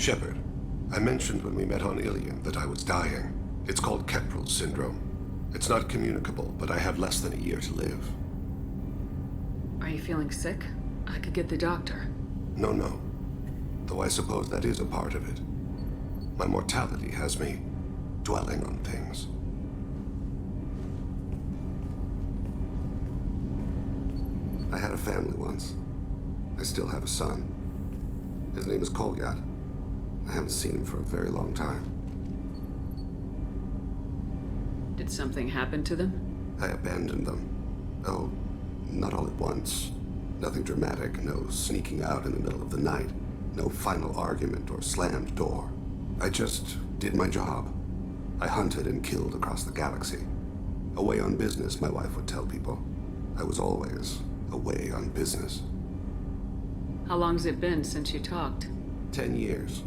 Shepard, I mentioned when we met on Ilium that I was dying. It's called Kepral's syndrome. It's not communicable, but I have less than a year to live. Are you feeling sick? I could get the doctor. No. Though I suppose that is a part of it. My mortality has me dwelling on things. I had a family once. I still have a son. His name is Kolyat. I haven't seen him for a very long time. Did something happen to them? I abandoned them. Oh, not all at once. Nothing dramatic, no sneaking out in the middle of the night, no final argument or slammed door. I just did my job. I hunted and killed across the galaxy. Away on business, my wife would tell people. I was always away on business. How long's it been since you talked? 10 years.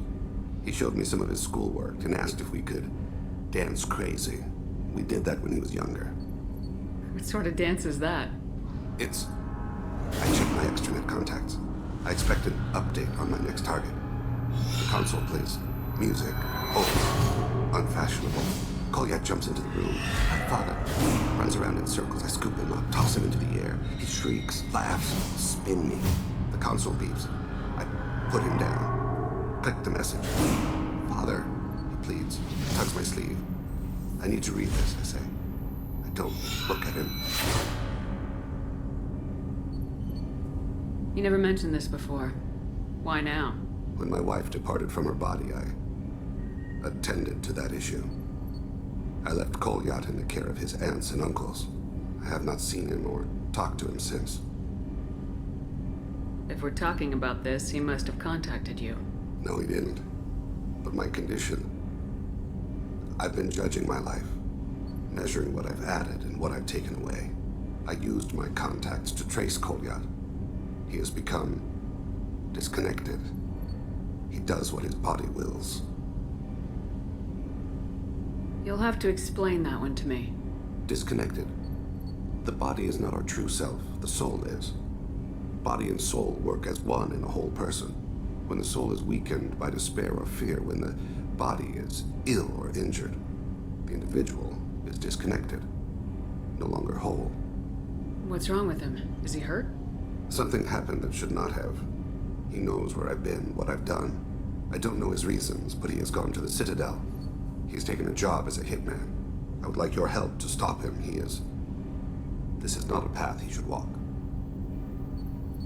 He showed me some of his schoolwork and asked if we could dance crazy. We did that when he was younger. What sort of dance is that? I checked my extranet contacts. I expect an update on my next target. The console plays music, old, unfashionable. Kolyat jumps into the room. My father runs around in circles. I scoop him up, toss him into the air. He shrieks, laughs, spin me. The console beeps. I put him down. Click the message. Father, he pleads, tugs my sleeve. I need to read this, I say. I don't look at him. You never mentioned this before. Why now? When my wife departed from her body, I attended to that issue. I left Kolyat in the care of his aunts and uncles. I have not seen him or talked to him since. If we're talking about this, he must have contacted you. No, he didn't. But my condition... I've been judging my life, measuring what I've added and what I've taken away. I used my contacts to trace Kolyat. He has become disconnected. He does what his body wills. You'll have to explain that one to me. Disconnected. The body is not our true self, the soul is. Body and soul work as one in a whole person. When the soul is weakened by despair or fear, when the body is ill or injured, the individual is disconnected, no longer whole. What's wrong with him? Is he hurt? Something happened that should not have. He knows where I've been, what I've done. I don't know his reasons, but he has gone to the Citadel. He's taken a job as a hitman. I would like your help to stop him. This is not a path he should walk.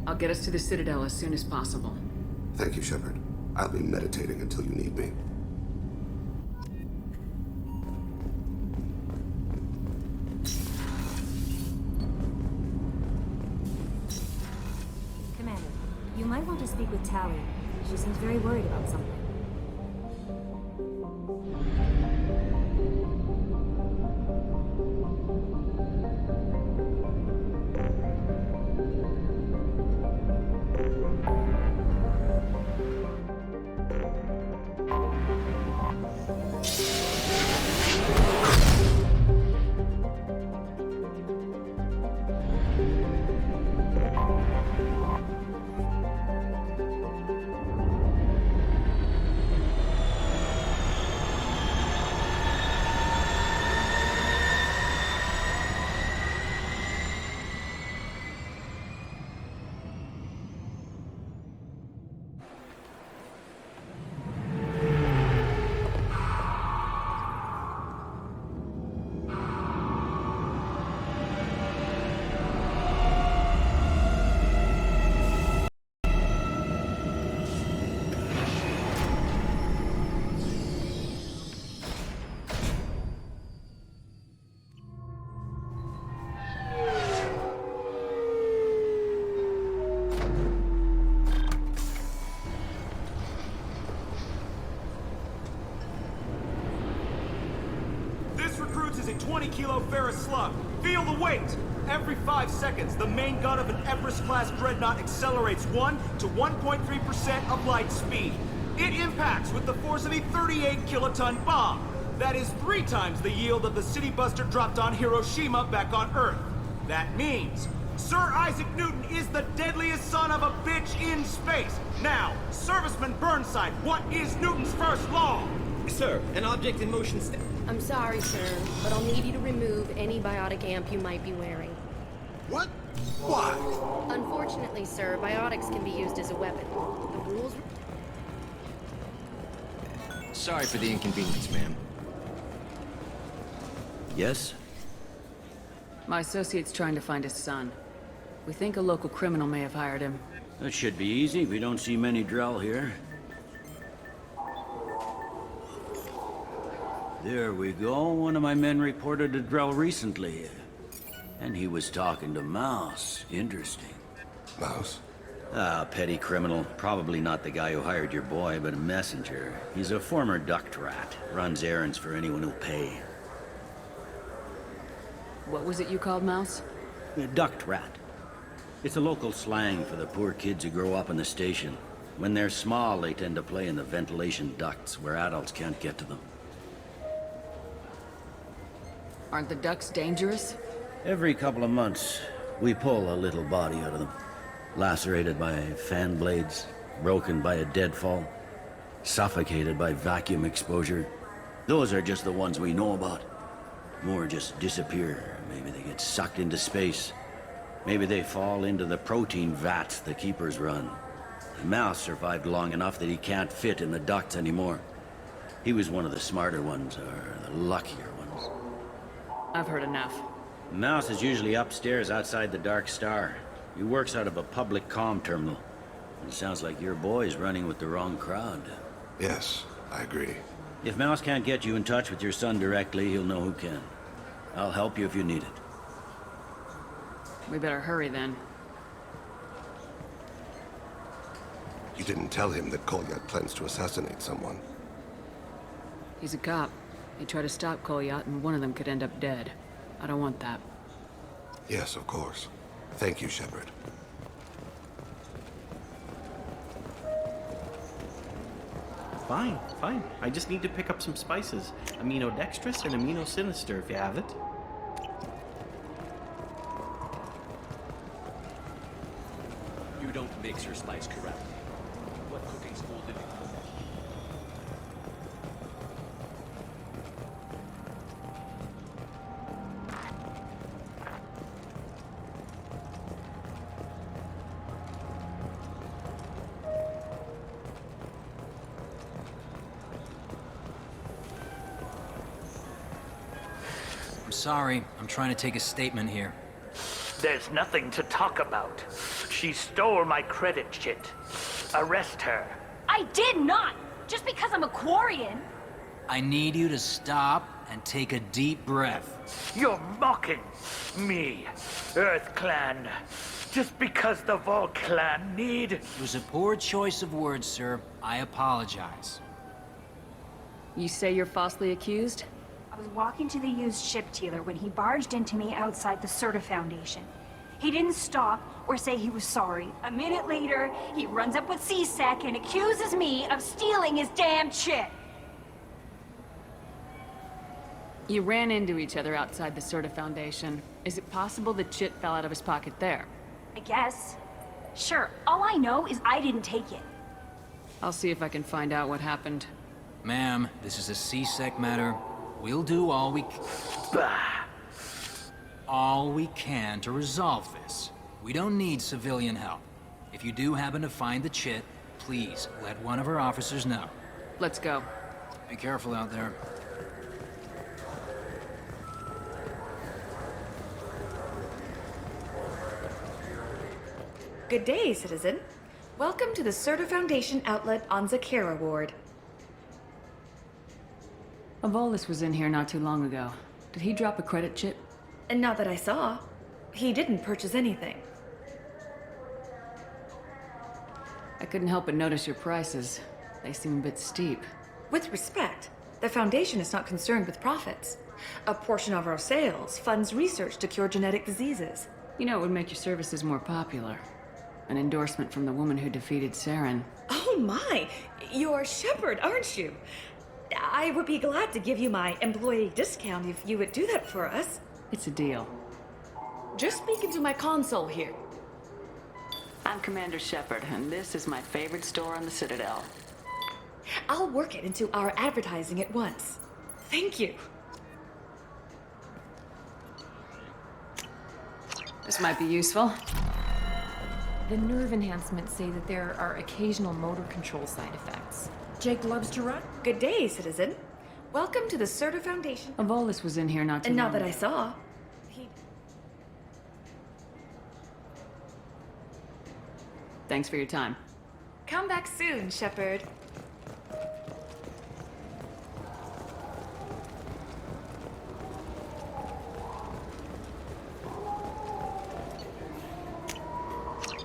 I'll get us to the Citadel as soon as possible. Thank you, Shepard. I'll be meditating until you need me. Commander, you might want to speak with Tally. She seems very worried about something. Is a 20-kilo ferrous slug. Feel the weight! Every 5 seconds, the main gun of an Everest-class dreadnought accelerates 1 to 1.3% of light speed. It impacts with the force of a 38-kiloton bomb. That is 3 times the yield of the city buster dropped on Hiroshima back on Earth. That means Sir Isaac Newton is the deadliest son of a bitch in space. Now, Serviceman Burnside, what is Newton's first law? Sir, an object in motion I'm sorry, sir, but I'll need you to remove any biotic amp you might be wearing. What? Why? Unfortunately, sir, biotics can be used as a weapon. The rules... Sorry for the inconvenience, ma'am. Yes? My associate's trying to find his son. We think a local criminal may have hired him. That should be easy. We don't see many Drell here. There we go. One of my men reported a Drell recently. And he was talking to Mouse. Interesting. Mouse? Ah, petty criminal. Probably not the guy who hired your boy, but a messenger. He's a former duct rat. Runs errands for anyone who'll pay. What was it you called Mouse? A duct rat. It's a local slang for the poor kids who grow up in the station. When they're small, they tend to play in the ventilation ducts where adults can't get to them. Aren't the ducks dangerous? Every couple of months, we pull a little body out of them. Lacerated by fan blades, broken by a deadfall, suffocated by vacuum exposure. Those are just the ones we know about. More just disappear. Maybe they get sucked into space. Maybe they fall into the protein vats the keepers run. The Mouse survived long enough that he can't fit in the ducts anymore. He was one of the smarter ones, or the luckier ones. I've heard enough. Mouse is usually upstairs outside the Dark Star. He works out of a public comm terminal. It sounds like your boy's running with the wrong crowd. Yes, I agree. If Mouse can't get you in touch with your son directly, he'll know who can. I'll help you if you need it. We better hurry then. You didn't tell him that Kolyat plans to assassinate someone. He's a cop. He tried to stop Kolyat, and one of them could end up dead. I don't want that. Yes, of course. Thank you, Shepard. Fine, fine. I just need to pick up some spices. Aminodextrous and aminosinister, if you have it. You don't mix your spice correctly. What cooking school did you go to? I'm sorry. I'm trying to take a statement here. There's nothing to talk about. She stole my credit chit. Arrest her. I did not! Just because I'm a Quarian! I need you to stop and take a deep breath. You're mocking me, Earth Clan. Just because the Vol Clan need... It was a poor choice of words, sir. I apologize. You say you're falsely accused? I was walking to the used ship dealer when he barged into me outside the Serta Foundation. He didn't stop or say he was sorry. A minute later, he runs up with C-Sec and accuses me of stealing his damn chit. You ran into each other outside the Serta Foundation. Is it possible the chit fell out of his pocket there? I guess. Sure, all I know is I didn't take it. I'll see if I can find out what happened. Ma'am, this is a C-Sec matter. We'll do all we can to resolve this. We don't need civilian help. If you do happen to find the chit, please let one of our officers know. Let's go. Be careful out there. Good day, citizen. Welcome to the Serta Foundation outlet on Zakera Ward. Avolis was in here not too long ago. Did he drop a credit chip? And not that I saw. He didn't purchase anything. I couldn't help but notice your prices. They seem a bit steep. With respect, the Foundation is not concerned with profits. A portion of our sales funds research to cure genetic diseases. You know, it would make your services more popular. An endorsement from the woman who defeated Saren. Oh my! You're Shepard, aren't you? I would be glad to give you my employee discount if you would do that for us. It's a deal. Just speaking to my console here. I'm Commander Shepard, and this is my favorite store on the Citadel. I'll work it into our advertising at once. Thank you. This might be useful. The nerve enhancements say that there are occasional motor control side effects. Jake loves to run? Good day, citizen. Welcome to the Serta Foundation. A Volus was in here not too And long not that ago. I saw. Thanks for your time. Come back soon, Shepard.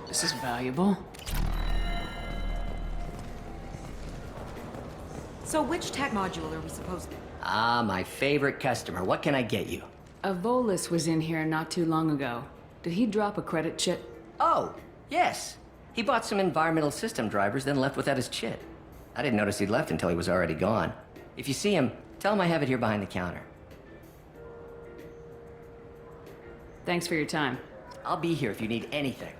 This is valuable. So which tech module are we supposed to... Ah, my favorite customer. What can I get you? A Volus was in here not too long ago. Did he drop a credit chit? Oh, yes. He bought some environmental system drivers, then left without his chit. I didn't notice he'd left until he was already gone. If you see him, tell him I have it here behind the counter. Thanks for your time. I'll be here if you need anything.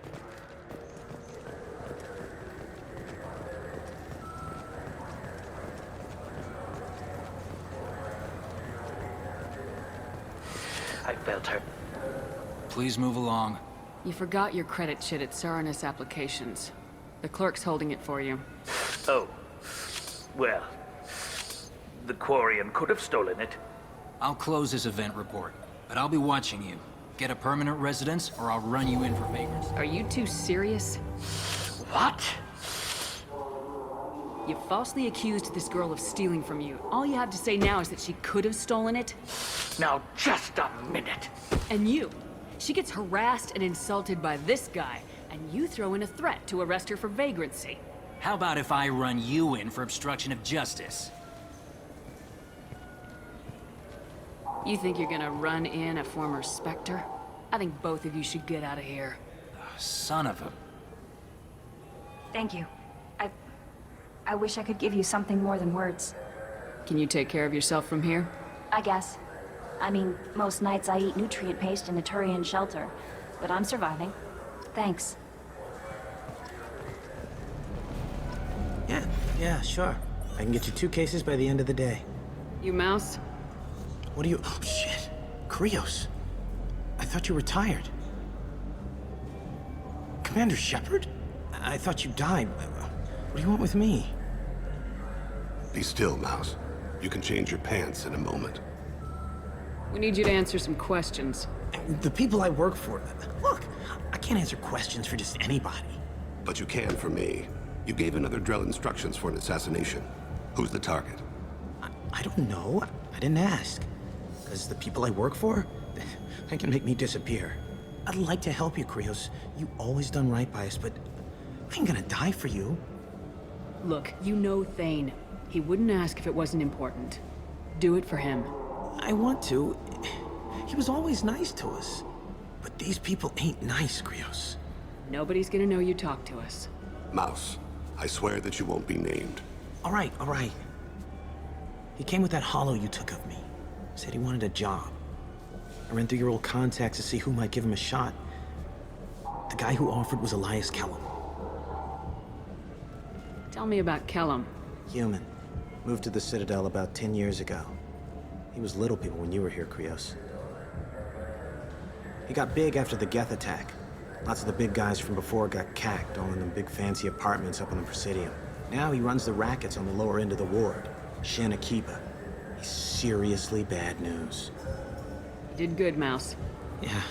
I felt her. Please move along. You forgot your credit chit at Saranus Applications. The clerk's holding it for you. Oh. Well. The Quarian could have stolen it. I'll close this event report, but I'll be watching you. Get a permanent residence, or I'll run you in for vagrants. Are you two serious? What? You falsely accused this girl of stealing from you. All you have to say now is that she could have stolen it. Now, just a minute. And you. She gets harassed and insulted by this guy, and you throw in a threat to arrest her for vagrancy. How about if I run you in for obstruction of justice? You think you're gonna run in a former Spectre? I think both of you should get out of here. Son of a... Thank you. I wish I could give you something more than words. Can you take care of yourself from here? I guess. I mean, most nights I eat nutrient paste in a Turian shelter, but I'm surviving. Thanks. Yeah, sure. I can get you 2 cases by the end of the day. You mouse? What are you... Oh, shit. Krios. I thought you were tired. Commander Shepard? I thought you died. What do you want with me? Be still, Mouse. You can change your pants in a moment. We need you to answer some questions. The people I work for... Look, I can't answer questions for just anybody. But you can for me. You gave another Drell instructions for an assassination. Who's the target? I don't know. I didn't ask. Because the people I work for, they can make me disappear. I'd like to help you, Krios. You always done right by us, but I ain't gonna die for you. Look, you know Thane. He wouldn't ask if it wasn't important. Do it for him. I want to. He was always nice to us. But these people ain't nice, Krios. Nobody's gonna know you talked to us. Mouse, I swear that you won't be named. All right. He came with that hollow you took of me. Said he wanted a job. I ran through your old contacts to see who might give him a shot. The guy who offered was Elias Kellum. Tell me about Kellum. Human. Moved to the Citadel about 10 years ago. He was little people when you were here, Krios. He got big after the Geth attack. Lots of the big guys from before got cacked, all in them big fancy apartments up on the Presidium. Now he runs the rackets on the lower end of the ward, Shin Akiba. He's seriously bad news. You did good, Mouse. Yeah.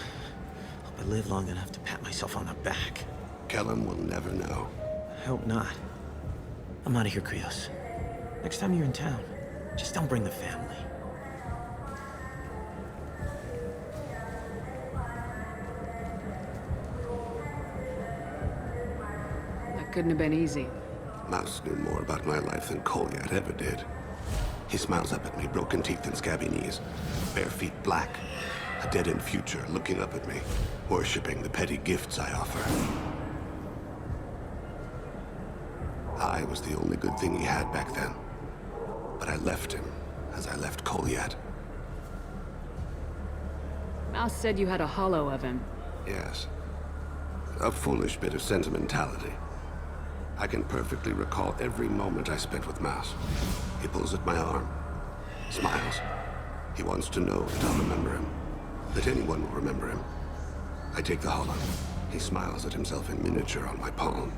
Hope I live long enough to pat myself on the back. Kellum will never know. I hope not. I'm out of here, Krios. Next time you're in town, just don't bring the family. That couldn't have been easy. Mouse knew more about my life than Kolyat ever did. He smiles up at me, broken teeth and scabby knees, bare feet black, a dead-end future looking up at me, worshipping the petty gifts I offer. I was the only good thing he had back then, but I left him as I left Kolyat. Mouse said you had a holo of him. Yes. A foolish bit of sentimentality. I can perfectly recall every moment I spent with Mouse. He pulls at my arm, smiles. He wants to know that I'll remember him, that anyone will remember him. I take the holo. He smiles at himself in miniature on my palm.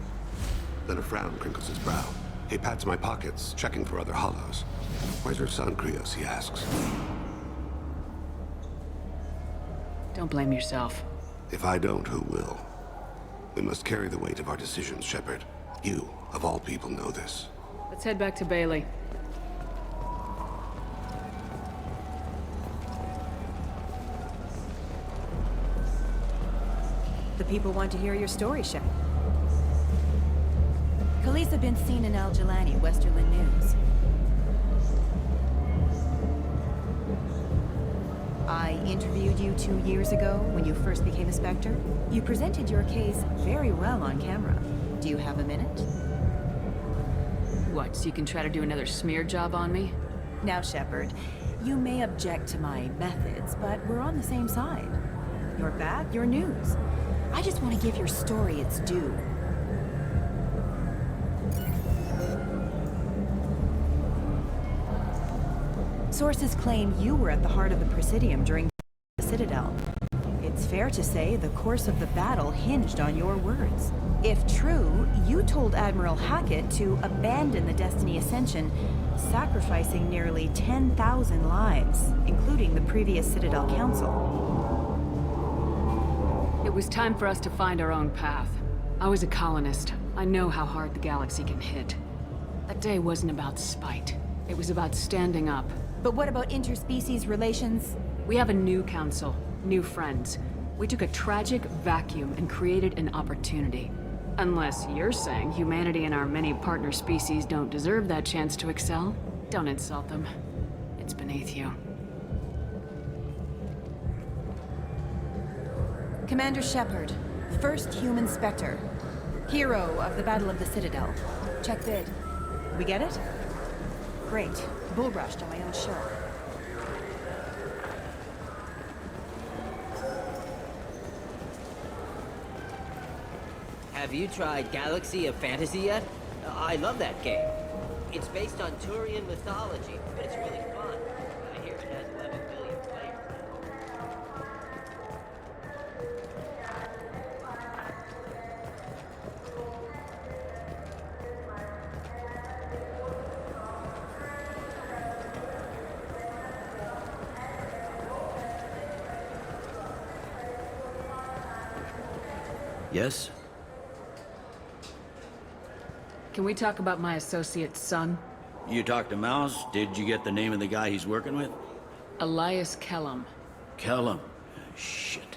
Then a frown crinkles his brow. He pats my pockets, checking for other holos. Where's your son, Krios? He asks. Don't blame yourself. If I don't, who will? We must carry the weight of our decisions, Shepard. You, of all people, know this. Let's head back to Bailey. The people want to hear your story, Shepard. Khaleesa been seen in Al Jalani, Westerland News. I interviewed you 2 years ago when you first became a Spectre. You presented your case very well on camera. Do you have a minute? What, so you can try to do another smear job on me? Now, Shepard, you may object to my methods, but we're on the same side. You're back, you're news. I just want to give your story its due. Sources claim you were at the heart of the Presidium during the Citadel. It's fair to say the course of the battle hinged on your words. If true, you told Admiral Hackett to abandon the Destiny Ascension, sacrificing nearly 10,000 lives, including the previous Citadel Council. It was time for us to find our own path. I was a colonist. I know how hard the galaxy can hit. That day wasn't about spite. It was about standing up. But what about interspecies relations? We have a new council, new friends. We took a tragic vacuum and created an opportunity. Unless you're saying humanity and our many partner species don't deserve that chance to excel, don't insult them. It's beneath you. Commander Shepard, first human Spectre. Hero of the Battle of the Citadel. Check bid. We get it? Great. Bull rushed on my own show. Have you tried Galaxy of Fantasy yet? I love that game. It's based on Turian mythology, but it's really fun. I hear it has 11 billion players Yes? Can we talk about my associate's son? You talked to Mouse? Did you get the name of the guy he's working with? Elias Kellum. Kellum. Shit.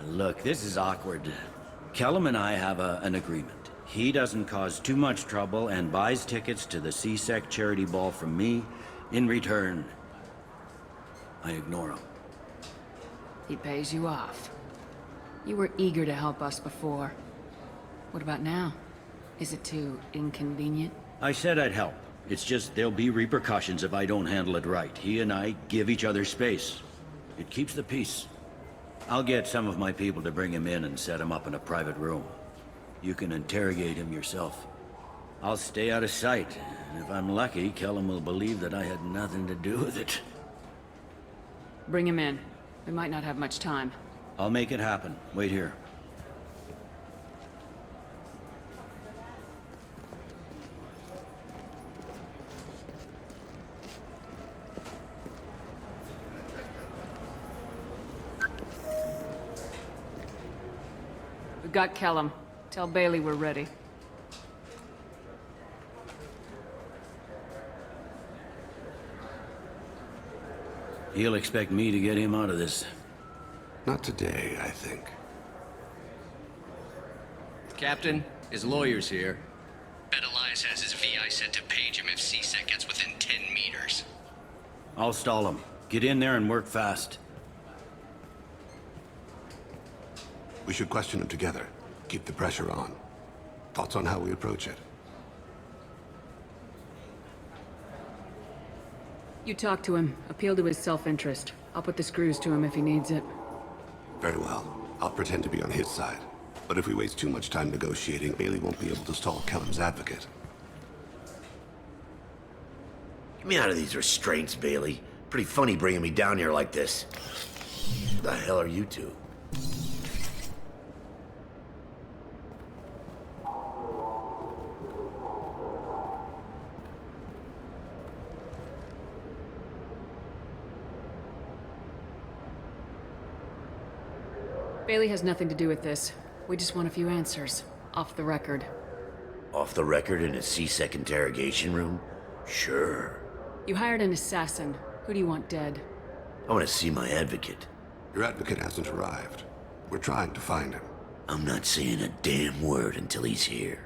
Look, this is awkward. Kellum and I have an agreement. He doesn't cause too much trouble and buys tickets to the C-Sec charity ball from me. In return, I ignore him. He pays you off. You were eager to help us before. What about now? Is it too inconvenient? I said I'd help. It's just there'll be repercussions if I don't handle it right. He and I give each other space. It keeps the peace. I'll get some of my people to bring him in and set him up in a private room. You can interrogate him yourself. I'll stay out of sight, and if I'm lucky, Kellum will believe that I had nothing to do with it. Bring him in. We might not have much time. I'll make it happen. Wait here. We've got Kellum. Tell Bailey we're ready. He'll expect me to get him out of this. Not today, I think. Captain, his lawyer's here. Bet Elias has his VI set to page him if C-Sec gets within 10 meters. I'll stall him. Get in there and work fast. We should question him together. Keep the pressure on. Thoughts on how we approach it? You talk to him. Appeal to his self-interest. I'll put the screws to him if he needs it. Very well. I'll pretend to be on his side. But if we waste too much time negotiating, Bailey won't be able to stall Kellum's advocate. Get me out of these restraints, Bailey. Pretty funny bringing me down here like this. Who the hell are you two? Bailey has nothing to do with this. We just want a few answers. Off the record. Off the record in a C-Sec interrogation room? Sure. You hired an assassin. Who do you want dead? I want to see my advocate. Your advocate hasn't arrived. We're trying to find him. I'm not saying a damn word until he's here.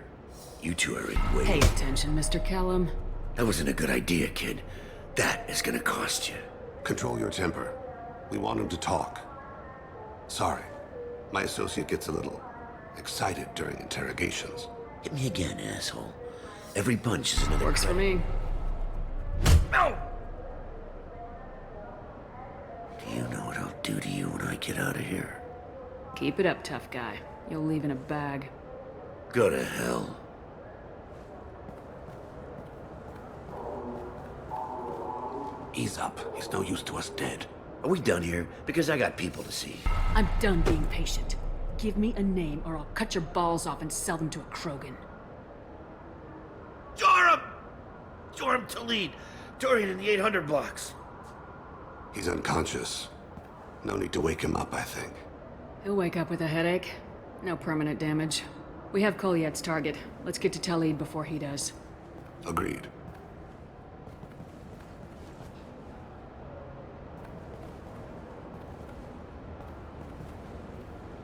You two are in wait. Pay attention, Mr. Kellum. That wasn't a good idea, kid. That is gonna cost you. Control your temper. We want him to talk. Sorry. My associate gets a little excited during interrogations. Hit me again, asshole. Every punch is another... Works for me. No! Do you know what I'll do to you when I get out of here? Keep it up, tough guy. You'll leave in a bag. Go to hell. Ease up. He's no use to us dead. Are we done here? Because I got people to see. I'm done being patient. Give me a name or I'll cut your balls off and sell them to a Krogan. Joram! Joram Talid! Turian in the 800 blocks. He's unconscious. No need to wake him up, I think. He'll wake up with a headache. No permanent damage. We have Kolyet's target. Let's get to Talid before he does. Agreed.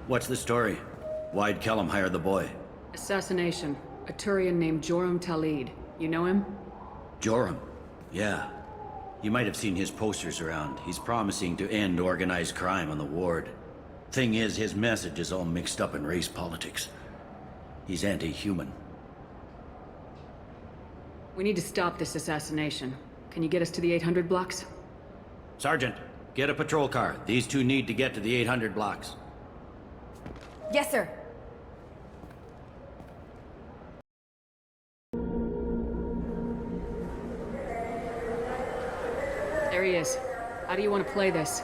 What's the story? Why'd Kellum hire the boy? Assassination. A Turian named Joram Talid. You know him? Joram? Yeah. You might have seen his posters around. He's promising to end organized crime on the ward. Thing is, his message is all mixed up in race politics. He's anti-human. We need to stop this assassination. Can you get us to the 800 blocks? Sergeant, get a patrol car. These two need to get to the 800 blocks. Yes, sir. There he is. How do you want to play this?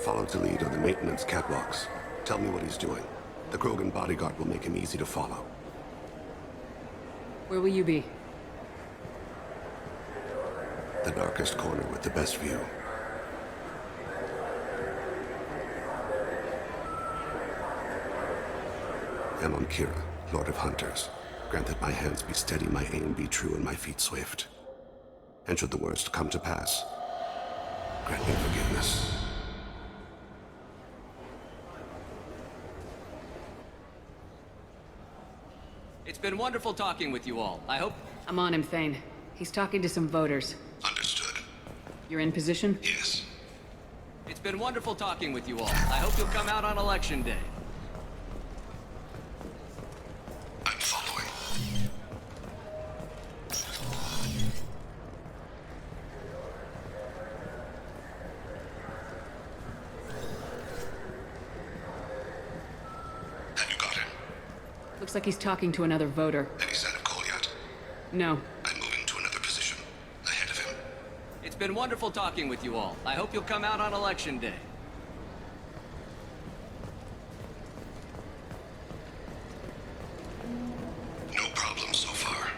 Follow Talid on the maintenance catwalks. Tell me what he's doing. The Krogan bodyguard will make him easy to follow. Where will you be? The darkest corner with the best view. Amon Kira, Lord of Hunters. Grant that my hands be steady, my aim be true, and my feet swift. And should the worst come to pass, grant me forgiveness. It's been wonderful talking with you all. I hope... I'm on him, Thane. He's talking to some voters. Understood. You're in position? Yes. It's been wonderful talking with you all. I hope you'll come out on Election Day. I'm following. Have you got him? Looks like he's talking to another voter. Any sign of Kolyet? No. I'm moving to another position. Ahead of him. It's been wonderful talking with you all. I hope you'll come out on Election Day. No problem so far.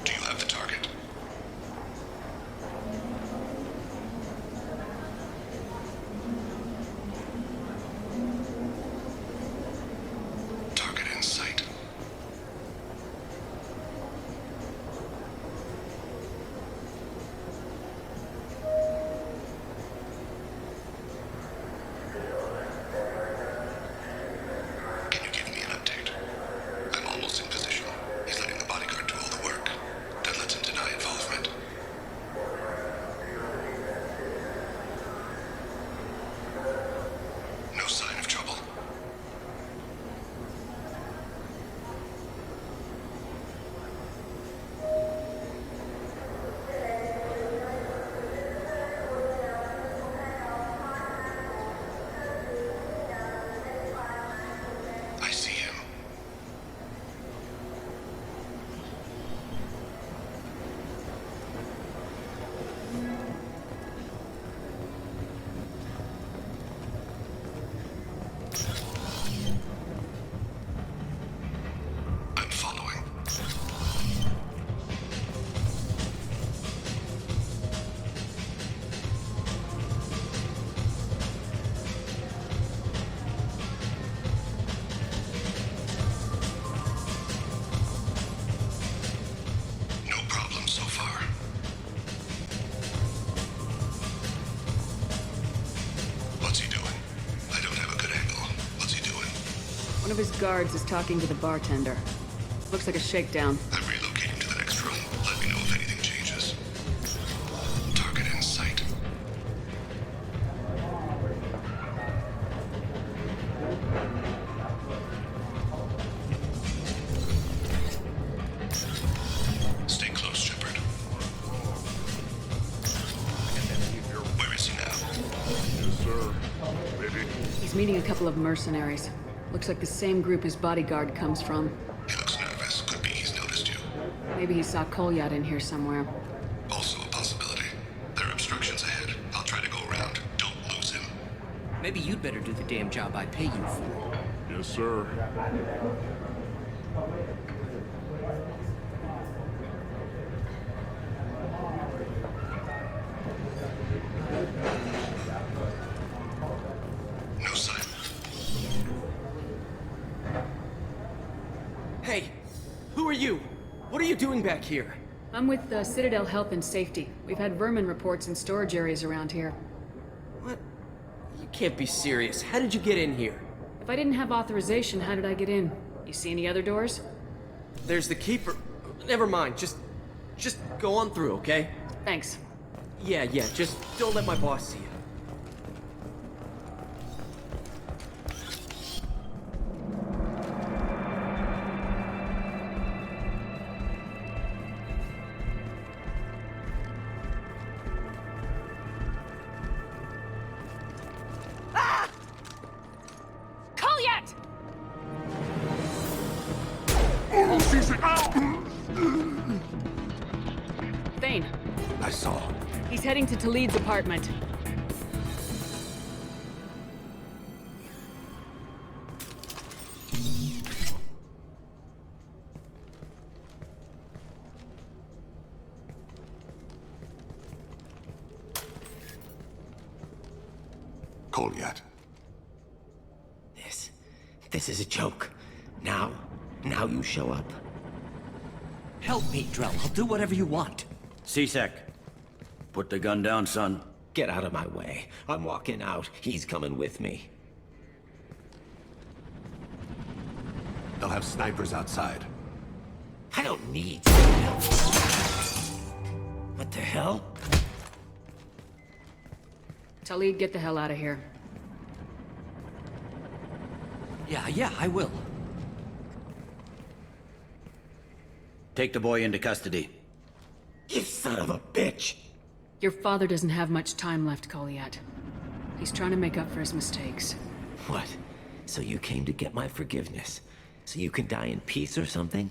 Do you have the target? of his guards is talking to the bartender. Looks like a shakedown. I'm relocating to the next room. Let me know if anything changes. Target in sight. Stay close, Shepard. Where is he now? Yes, sir. Ready? He's meeting a couple of mercenaries. Looks like the same group his bodyguard comes from. He looks nervous. Could be he's noticed you. Maybe he saw Kolyat in here somewhere. Also a possibility. There are obstructions ahead. I'll try to go around. Don't lose him. Maybe you'd better do the damn job I pay you for. Yes, sir. No sign. Hey, who are you? What are you doing back here? I'm with the Citadel Health and Safety. We've had vermin reports in storage areas around here. What? You can't be serious. How did you get in here? If I didn't have authorization, how did I get in? You see any other doors? There's the keeper. Never mind. Just go on through, okay? Thanks. Yeah, just don't let my boss see you. Kolyat! Thane. I saw. He's heading to Talid's apartment. Kolyat. This is a joke. Now you show up. Help me, Drell. I'll do whatever you want. C-Sec. Put the gun down, son. Get out of my way. I'm walking out. He's coming with me. They'll have snipers outside. I don't need What the hell? Talid, get the hell out of here. Yeah, I will. Take the boy into custody. You son of a bitch! Your father doesn't have much time left, Kolyat. He's trying to make up for his mistakes. What? So you came to get my forgiveness? So you can die in peace or something?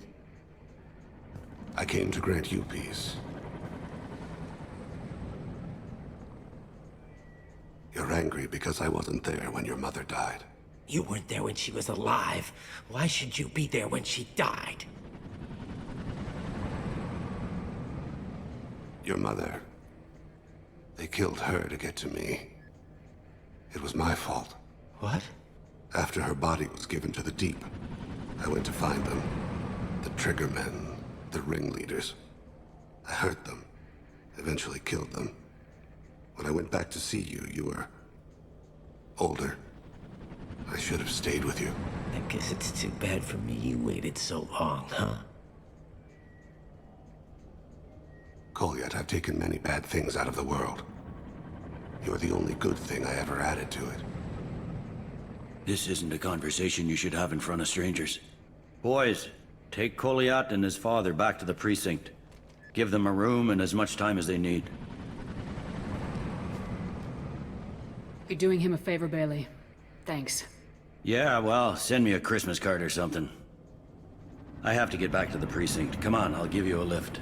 I came to grant you peace. You're angry because I wasn't there when your mother died. You weren't there when she was alive. Why should you be there when she died? Your mother. They killed her to get to me. It was my fault. What? After her body was given to the Deep, I went to find them. The Triggermen, the ringleaders. I hurt them, eventually killed them. When I went back to see you, you were older. I should have stayed with you. I guess it's too bad for me you waited so long, huh? Kolyat, I've taken many bad things out of the world. You're the only good thing I ever added to it. This isn't a conversation you should have in front of strangers. Boys, take Kolyat and his father back to the precinct. Give them a room and as much time as they need. You're doing him a favor, Bailey. Thanks. Yeah, well, send me a Christmas card or something. I have to get back to the precinct. Come on, I'll give you a lift.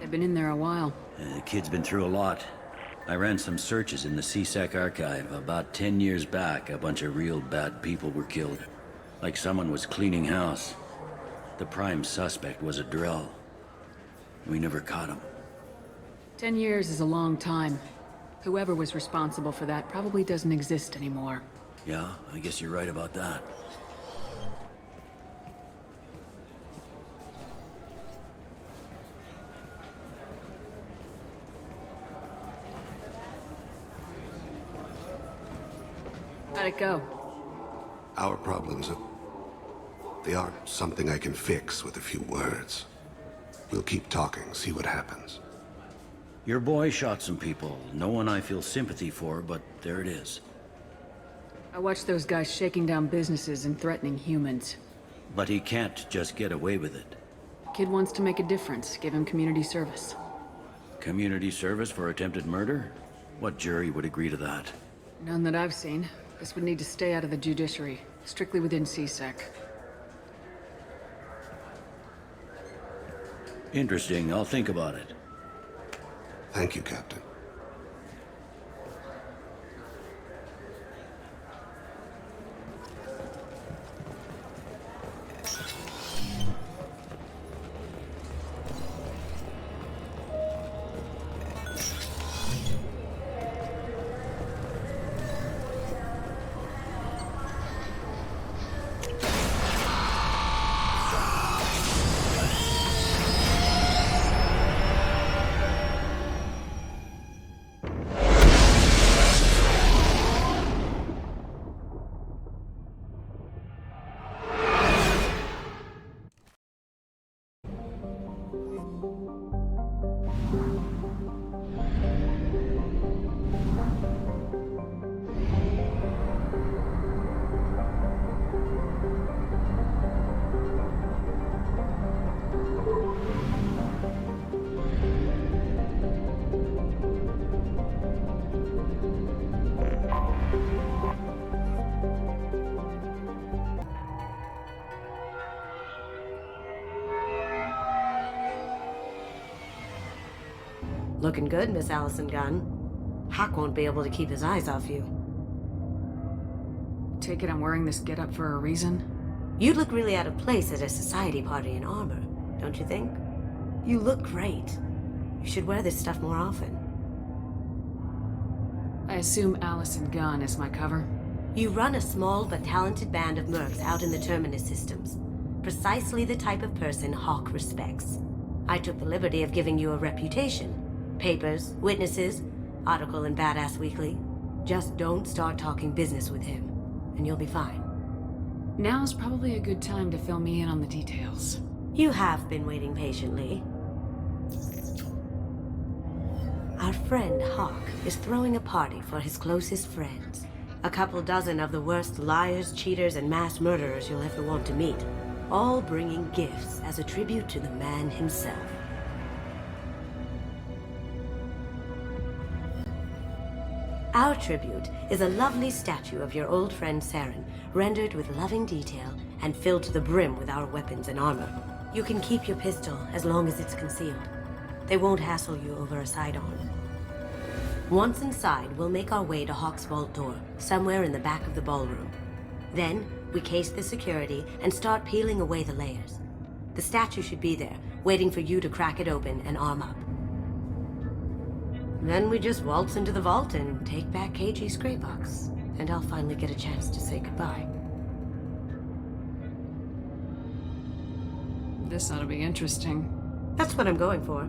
They've been in there a while. The kid's been through a lot. I ran some searches in the C-Sec archive. About 10 years back, a bunch of real bad people were killed. Like someone was cleaning house. The prime suspect was a Drell. We never caught him. 10 years is a long time. Whoever was responsible for that probably doesn't exist anymore. Yeah, I guess you're right about that. How'd it go? Our problems they aren't something I can fix with a few words. We'll keep talking, see what happens. Your boy shot some people. No one I feel sympathy for, but there it is. I watched those guys shaking down businesses and threatening humans. But he can't just get away with it. Kid wants to make a difference. Give him community service. Community service for attempted murder? What jury would agree to that? None that I've seen. This would need to stay out of the judiciary. Strictly within CSEC. Interesting. I'll think about it. Thank you, Captain. Looking good, Miss Allison Gunn. Hawk won't be able to keep his eyes off you. Take it I'm wearing this getup for a reason? You'd look really out of place at a society party in armor, don't you think? You look great. You should wear this stuff more often. I assume Allison Gunn is my cover? You run a small but talented band of mercs out in the Terminus systems. Precisely the type of person Hawk respects. I took the liberty of giving you a reputation. Papers, witnesses, article in Badass Weekly. Just don't start talking business with him, and you'll be fine. Now's probably a good time to fill me in on the details. You have been waiting patiently. Our friend Hawk is throwing a party for his closest friends. A couple dozen of the worst liars, cheaters, and mass murderers you'll ever want to meet. All bringing gifts as a tribute to the man himself. Our tribute is a lovely statue of your old friend Saren, rendered with loving detail and filled to the brim with our weapons and armor. You can keep your pistol as long as it's concealed. They won't hassle you over a sidearm. Once inside, we'll make our way to Hawk's vault door, somewhere in the back of the ballroom. Then, we case the security and start peeling away the layers. The statue should be there, waiting for you to crack it open and arm up. Then we just waltz into the vault and take back KG's gray box. And I'll finally get a chance to say goodbye. This ought to be interesting. That's what I'm going for.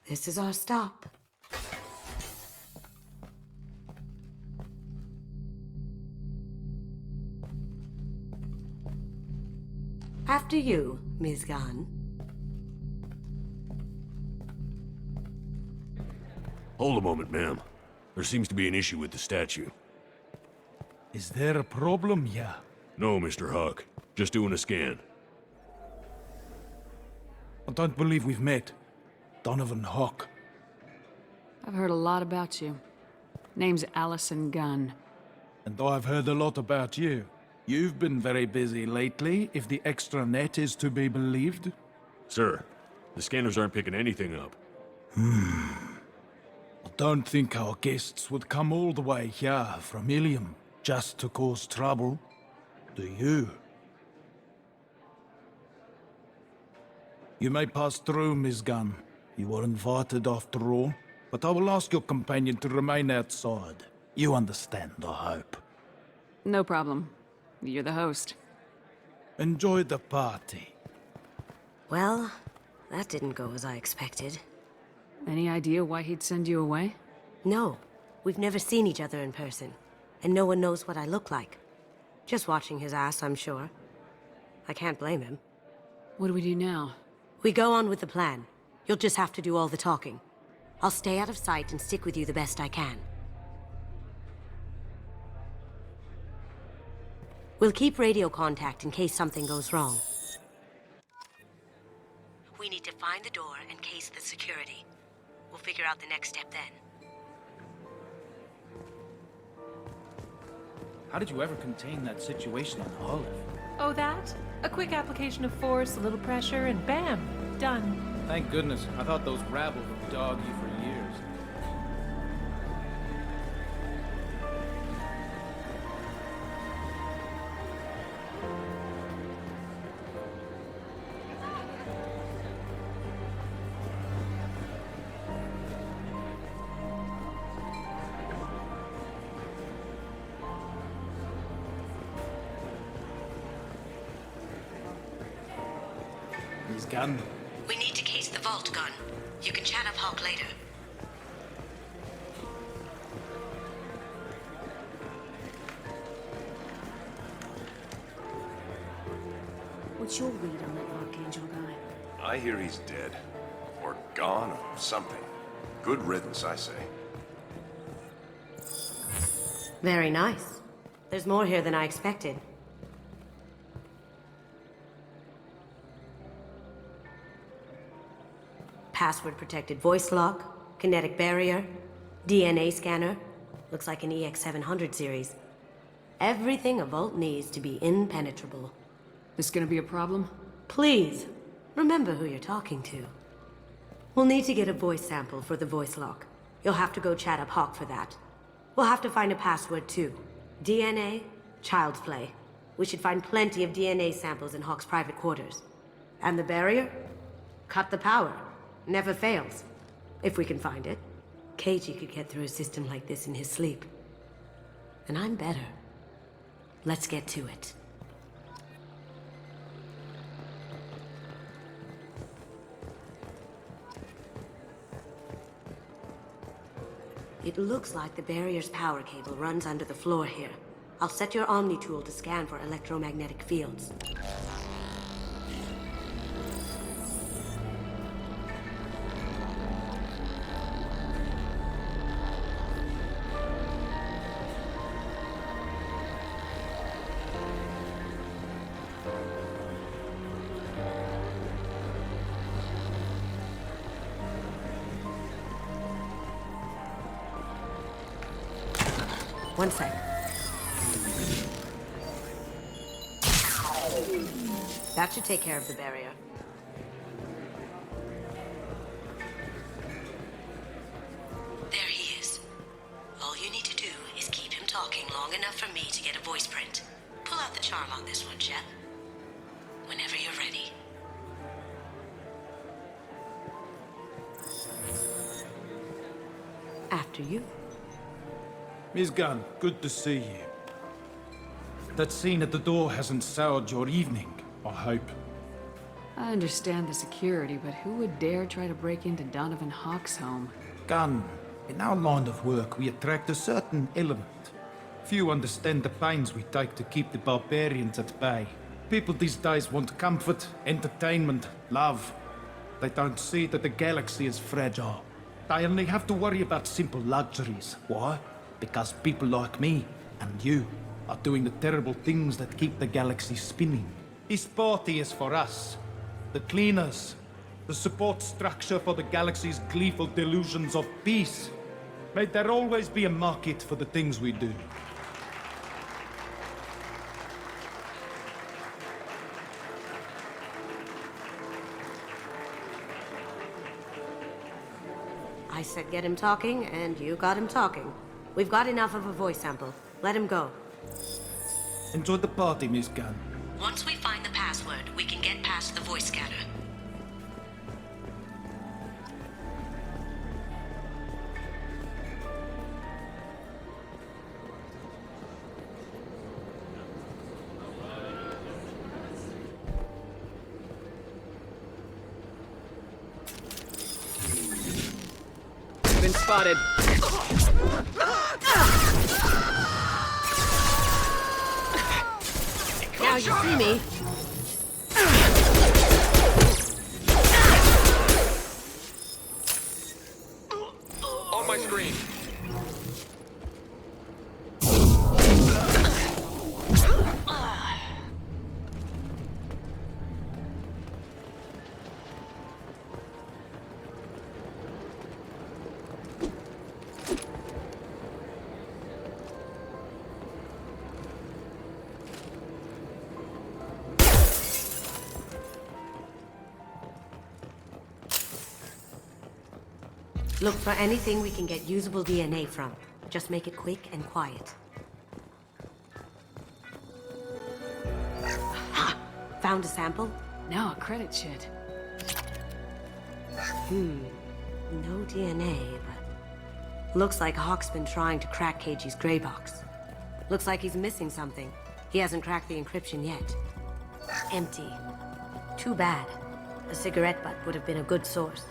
This is our stop. After you, Ms. Gunn. Hold a moment, ma'am. There seems to be an issue with the statue. Is there a problem here? No, Mr. Hawk. Just doing a scan. I don't believe we've met. Donovan Hawk. I've heard a lot about you. Name's Allison Gunn. And I've heard a lot about you. You've been very busy lately, if the extranet is to be believed. Sir, the scanners aren't picking anything up. I don't think our guests would come all the way here from Ilium just to cause trouble. Do you? You may pass through, Ms. Gunn. You were invited after all, but I will ask your companion to remain outside. You understand, I hope. No problem. You're the host. Enjoy the party. Well, that didn't go as I expected. Any idea why he'd send you away? No, we've never seen each other in person, and no one knows what I look like. Just watching his ass, I'm sure. I can't blame him. What do we do now? We go on with the plan. You'll just have to do all the talking. I'll stay out of sight and stick with you the best I can. We'll keep radio contact in case something goes wrong. We need to find the door and case the security. We'll figure out the next step then. How did you ever contain that situation on Olive? Oh, that? A quick application of force, a little pressure, and bam! Done. Thank goodness. I thought those rabble would dog you for years. His gun. We need to case the vault gun. You can chat up Hawk later. What's your read on that Archangel guy? I hear he's dead. Or gone, or something. Good riddance, I say. Very nice. There's more here than I expected. Password-protected voice lock, kinetic barrier, DNA scanner. Looks like an EX700 series. Everything a vault needs to be impenetrable. This gonna be a problem? Please, remember who you're talking to. We'll need to get a voice sample for the voice lock. You'll have to go chat up Hawk for that. We'll have to find a password too. DNA, child's play. We should find plenty of DNA samples in Hawk's private quarters. And the barrier? Cut the power. Never fails. If we can find it. Keiji could get through a system like this in his sleep. And I'm better. Let's get to it. It looks like the barrier's power cable runs under the floor here. I'll set your Omni tool to scan for electromagnetic fields. One sec. That should take care of the barrier. There he is. All you need to do is keep him talking long enough for me to get a voice print. Pull out the charm on this one, Shep. Whenever you're ready. After you. Miss Gunn, good to see you. That scene at the door hasn't soured your evening, I hope. I understand the security, but who would dare try to break into Donovan Hawk's home? Gunn, in our line of work, we attract a certain element. Few understand the pains we take to keep the barbarians at bay. People these days want comfort, entertainment, love. They don't see that the galaxy is fragile. They only have to worry about simple luxuries. Why? Because people like me and you are doing the terrible things that keep the galaxy spinning. This party is for us, the cleaners, the support structure for the galaxy's gleeful delusions of peace. May there always be a market for the things we do. I said get him talking, and you got him talking. We've got enough of a voice sample. Let him go. Enjoy the party, Miss Gunn. Once we find the password, we can get past the voice scanner. You've been spotted. Now you see me. On my screen. Look for anything we can get usable DNA from. Just make it quick and quiet. Ha! Found a sample? No, a credit sheet. No DNA, but... Looks like Hawk's been trying to crack KG's gray box. Looks like he's missing something. He hasn't cracked the encryption yet. Empty. Too bad. A cigarette butt would have been a good source.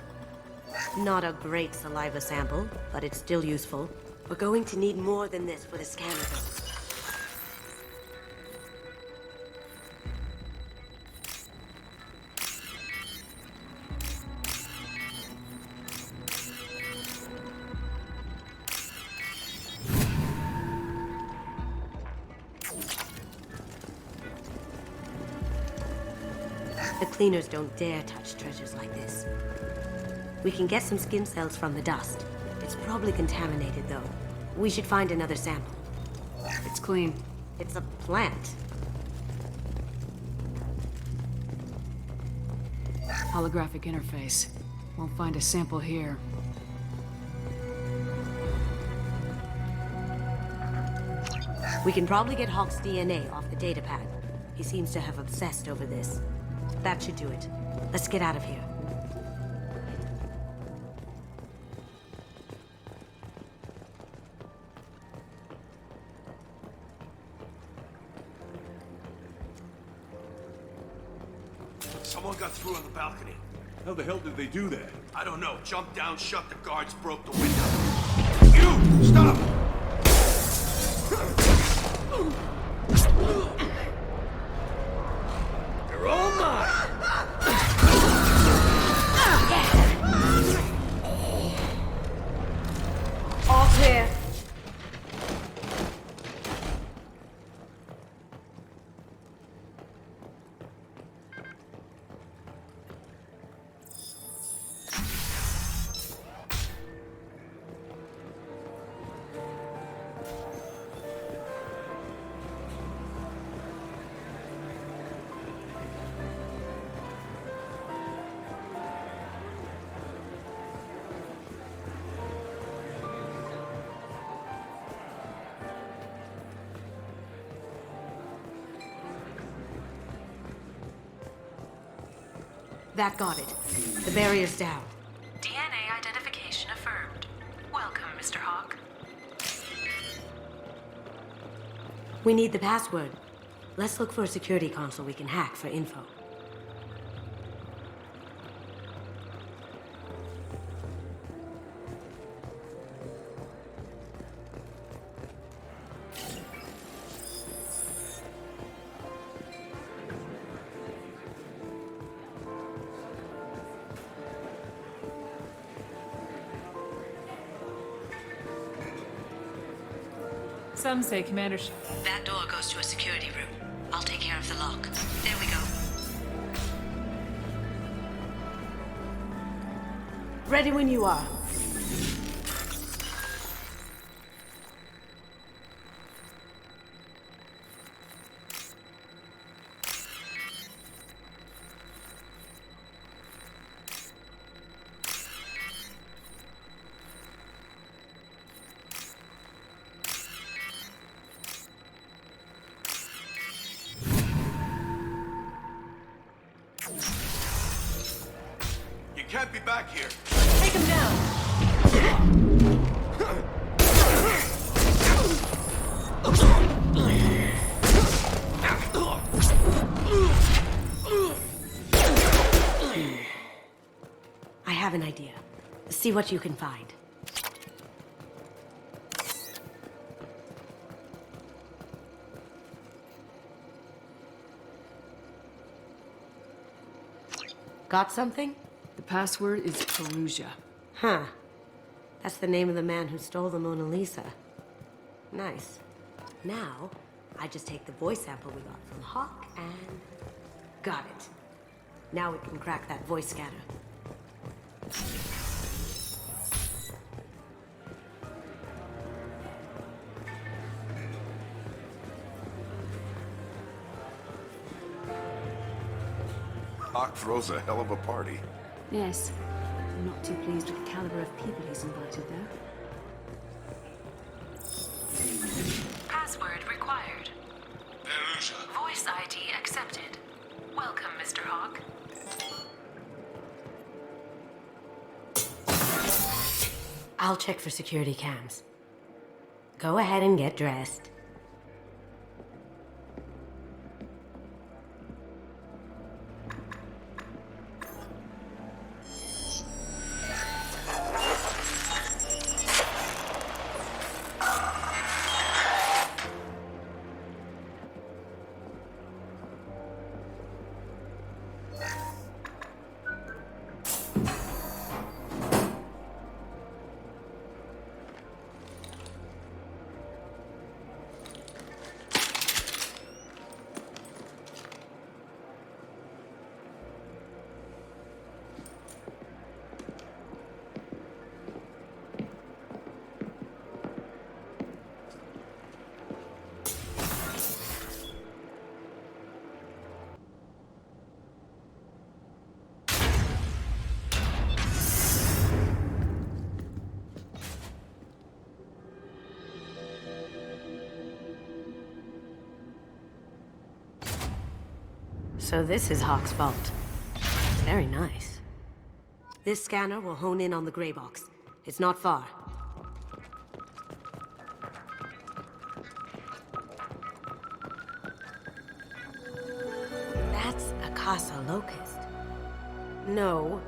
Not a great saliva sample, but it's still useful. We're going to need more than this for the scanner though. The cleaners don't dare touch treasures like this. We can get some skin cells from the dust. It's probably contaminated, though. We should find another sample. It's clean. It's a plant. Holographic interface. Won't find a sample here. We can probably get Hawk's DNA off the datapad. He seems to have obsessed over this. That should do it. Let's get out of here. Someone got through on the balcony. How the hell did they do that? I don't know. Jumped down, shut the guards, broke the window. You! Stop! You're all mine! All clear. That got it. The barrier's down. DNA identification affirmed. Welcome, Mr. Hawk. We need the password. Let's look for a security console we can hack for info. Some say Commander That door goes to a security room. I'll take care of the lock. There we go. Ready when you are. You can't be back here. Take him down. I have an idea. See what you can find. Got something? The password is Perugia. Huh. That's the name of the man who stole the Mona Lisa. Nice. Now, I just take the voice sample we got from Hawk and... got it. Now we can crack that voice scanner. Hawk throws a hell of a party. Yes. I'm not too pleased with the caliber of people he's invited there. Password required. Voice ID accepted. Welcome, Mr. Hawk. I'll check for security cams. Go ahead and get dressed. So this is Hawk's vault. Very nice. This scanner will hone in on the gray box. It's not far. That's a Casa Locust. No,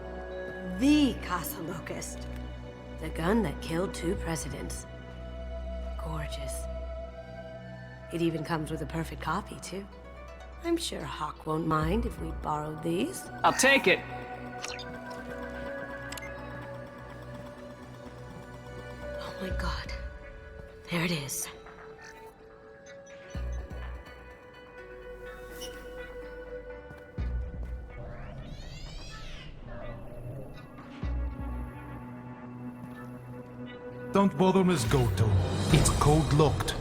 the Casa Locust. The gun that killed 2 presidents. Gorgeous. It even comes with a perfect copy, too. I'm sure Hawk won't mind if we borrowed these. I'll take it. Oh my god. There it is. Don't bother, Miss Goto. It's code locked.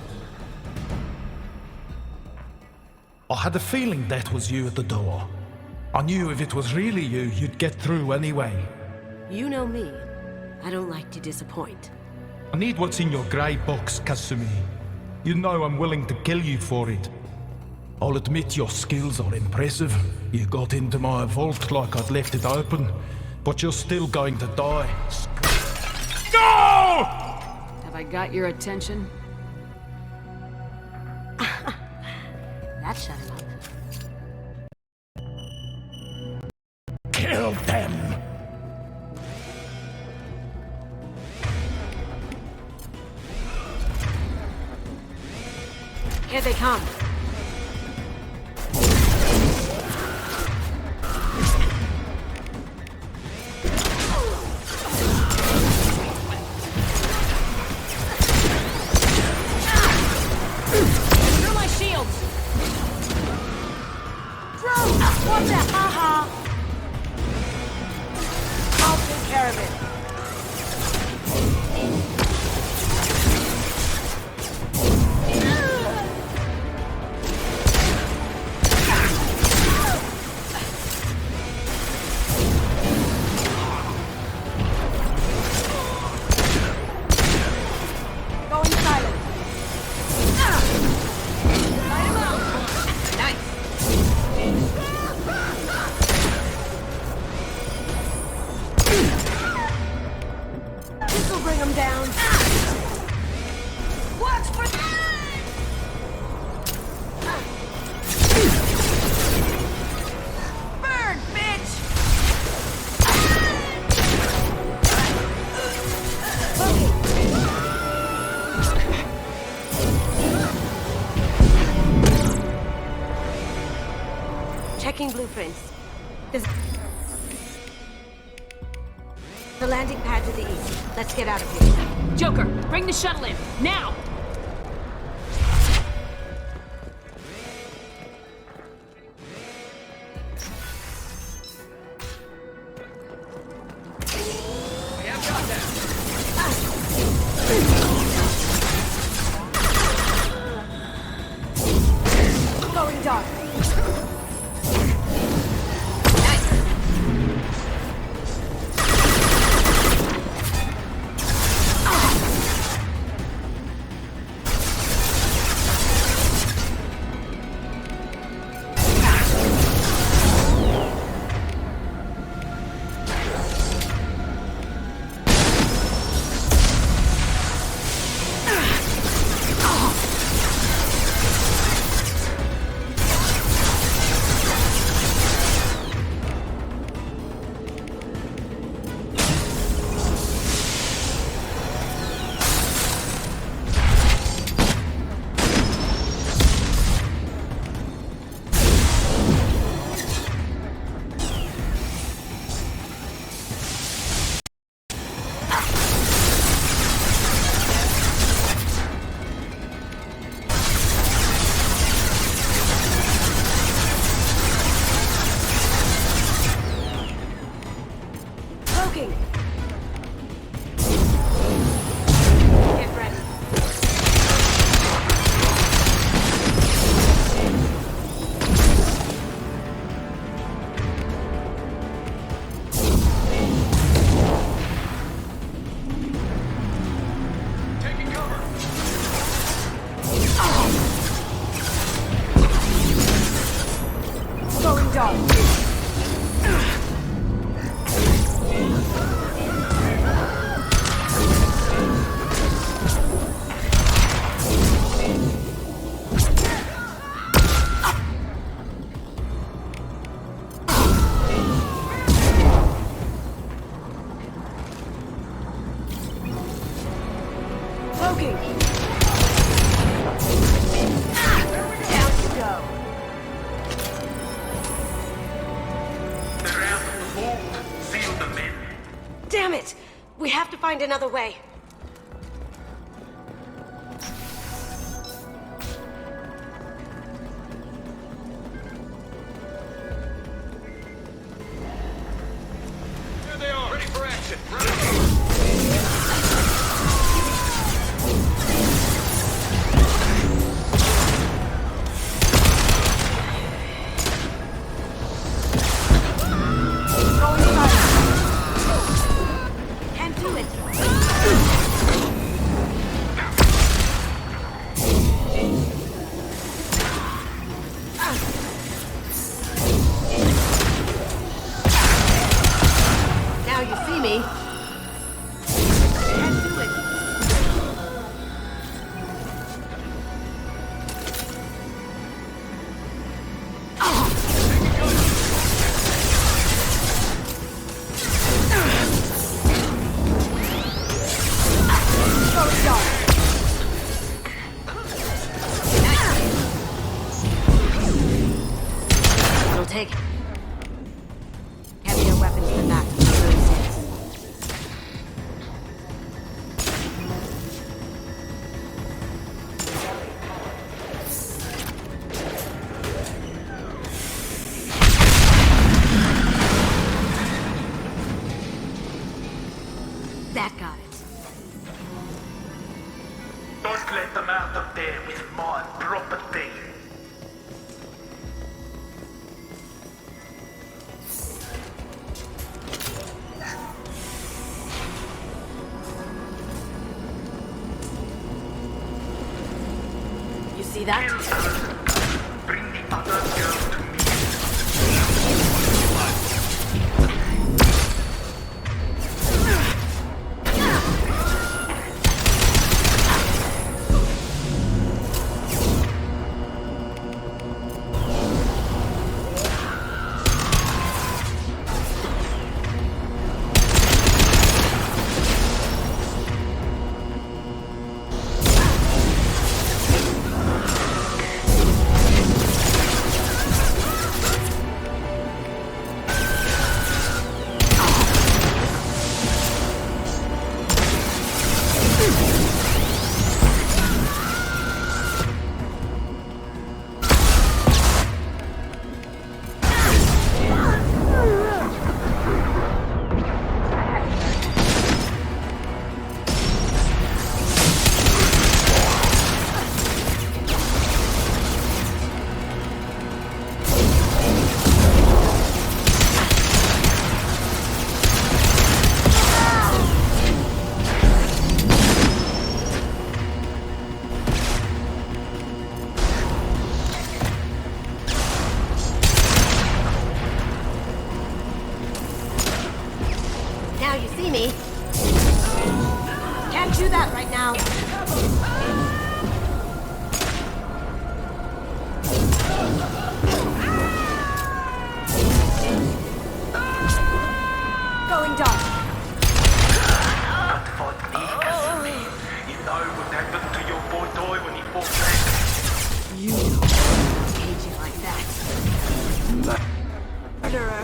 I had a feeling that was you at the door. I knew if it was really you, you'd get through anyway. You know me. I don't like to disappoint. I need what's in your grey box, Kasumi. You know I'm willing to kill you for it. I'll admit your skills are impressive. You got into my vault like I'd left it open, but you're still going to die. No! Have I got your attention? That shut him up. Kill them! Here they come. Through my shields! What the haha? I'll take care of it. Going silent. Light him out. Nice. This'll bring him down. Watch for burn, bitch! Checking blueprints. The landing pad to the east. Let's get out of here. Joker, bring the shuttle in, now! Going dark. Damn it! We have to find another way. There they are, ready for action. Can't do it. Now you see me. Can't do it. It'll take heavier weapons than that to lose it. That got it. Don't let them out of there with more property. You see that? Bring the other girl to me. see me. Can't do that right now. Going dark. But for me, Kasumi, you know what happened to your boy toy when he fought back. You don't cage you like that. Murderer.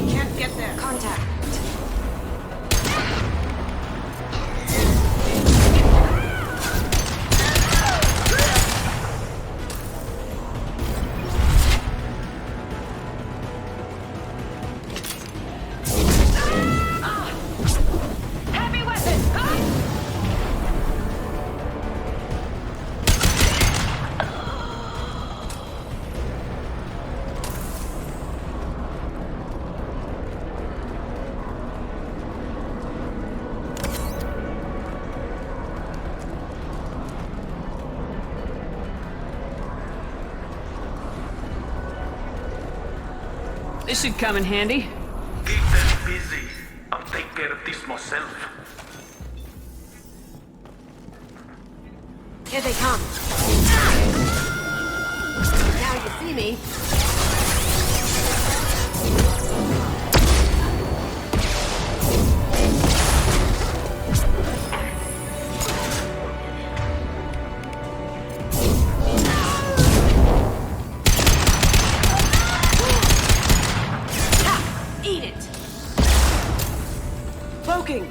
Can't get there. Contact. Heavy weapon! This should come in handy. Keep them busy. I'll take care of this myself. Here they come. Now you see me. Eat it. Poking.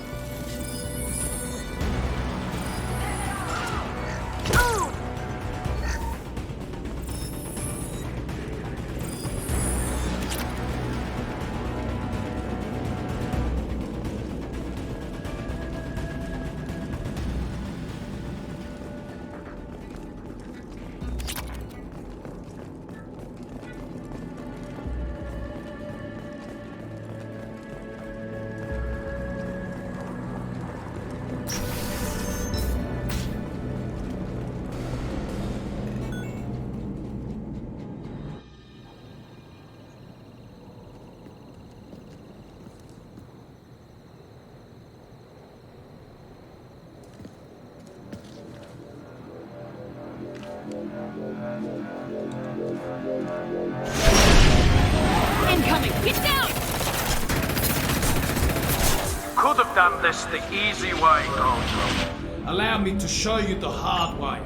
Incoming! Get down! Could have done this the easy way, Gojo. Allow me to show you the hard way.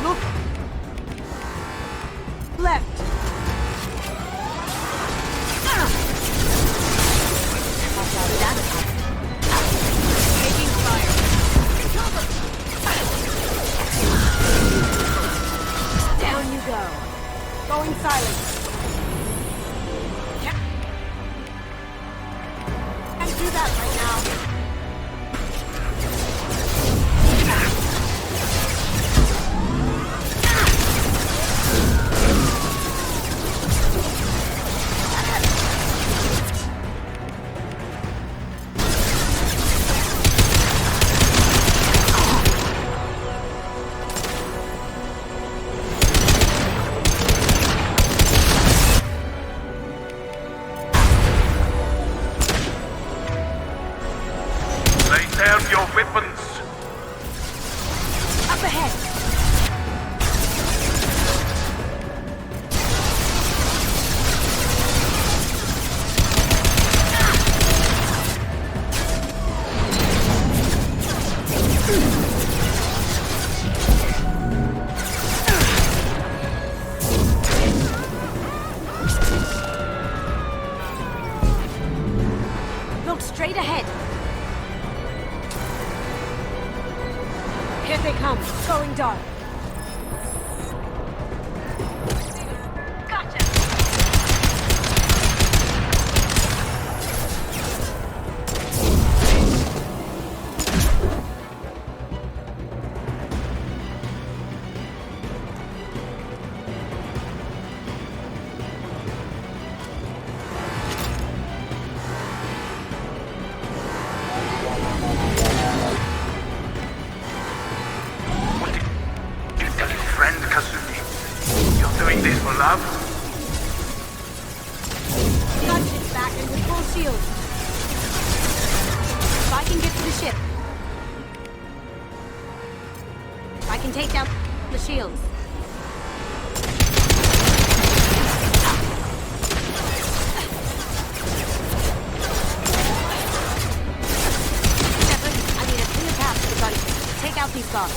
Look. Left. Taking fire. Down you go. Going silent. Can't do that right now. Lay down your weapons. Up ahead. Look straight ahead. Here they come, going dark. Gotcha. love? Gunship's back and with full shield. If I can get to the ship, I can take down the shields. Shepard, I need a clear path to the gunship. Take out these guards.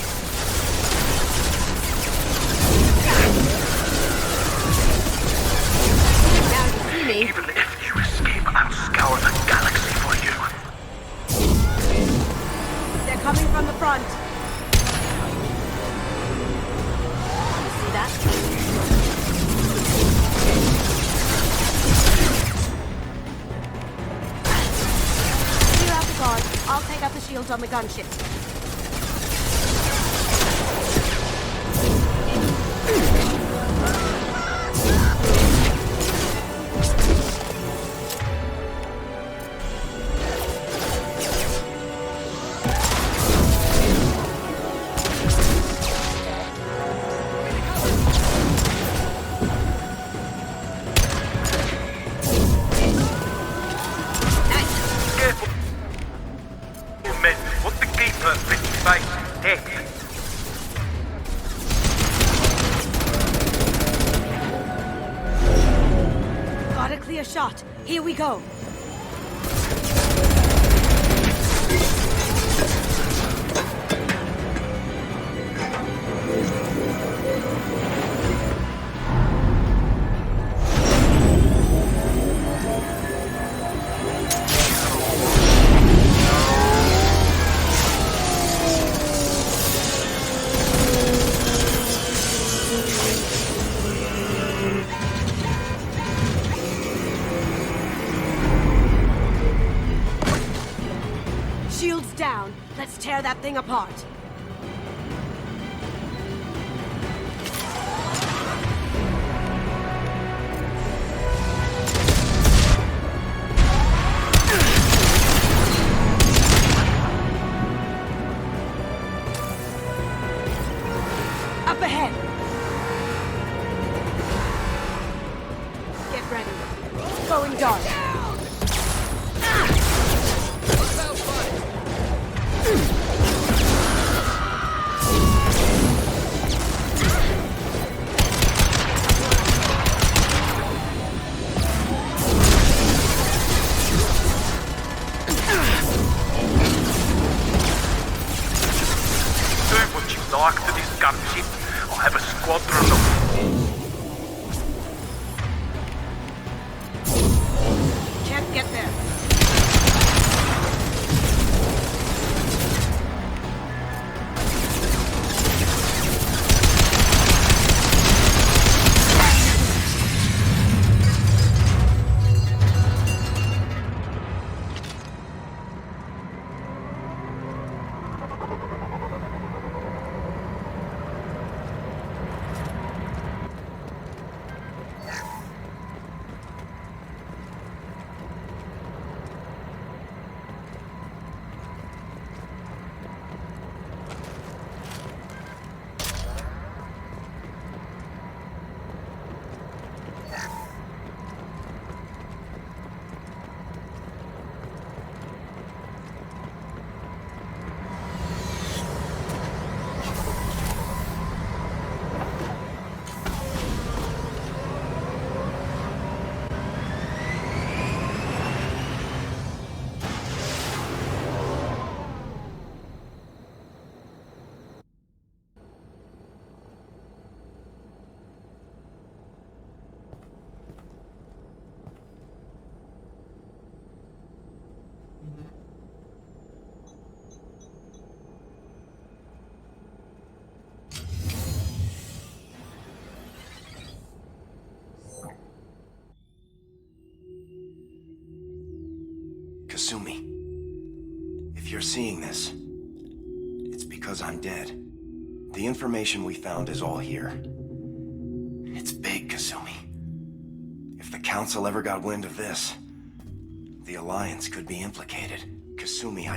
Now you see me. Even if you escape, I'll scour the galaxy for you. They're coming from the front. You see that? Clear out the guards. I'll take out the shields on the gunship. Got a clear shot. Here we go. Shields down. Let's tear that thing apart. Up ahead. Get ready. Going dark. Dock to this gunship. I'll have a squadron of... Can't get there. Kasumi, if you're seeing this, it's because I'm dead. The information we found is all here. It's big, Kasumi. If the Council ever got wind of this, the Alliance could be implicated. Kasumi,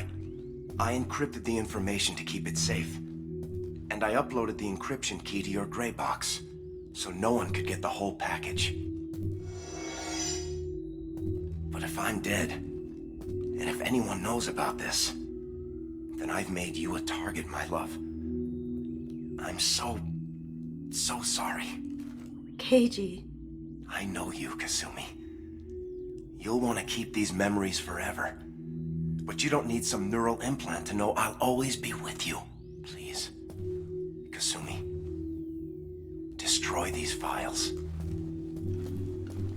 I encrypted the information to keep it safe. And I uploaded the encryption key to your gray box. so no one could get the whole package. But if I'm dead, and if anyone knows about this, then I've made you a target, my love. I'm so sorry. Keiji. I know you, Kasumi. You'll want to keep these memories forever. But you don't need some neural implant to know I'll always be with you. Please, Kasumi, destroy these files.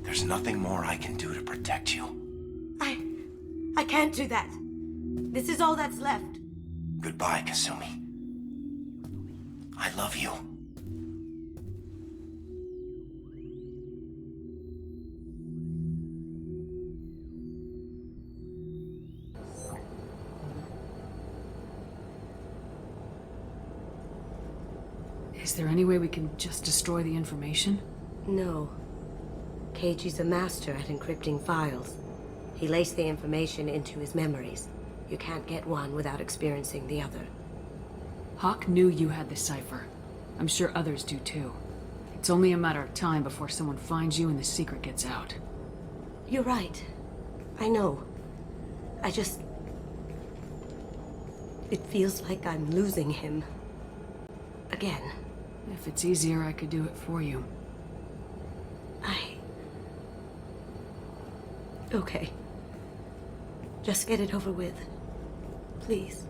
There's nothing more I can do to protect you. I can't do that. This is all that's left. Goodbye, Kasumi. I love you. Is there any way we can just destroy the information? No. Keiji's a master at encrypting files. He laced the information into his memories. You can't get one without experiencing the other. Hawk knew you had the cipher. I'm sure others do too. It's only a matter of time before someone finds you and the secret gets out. You're right. I know. It feels like I'm losing him. Again. If it's easier, I could do it for you. Okay. Just get it over with. Please.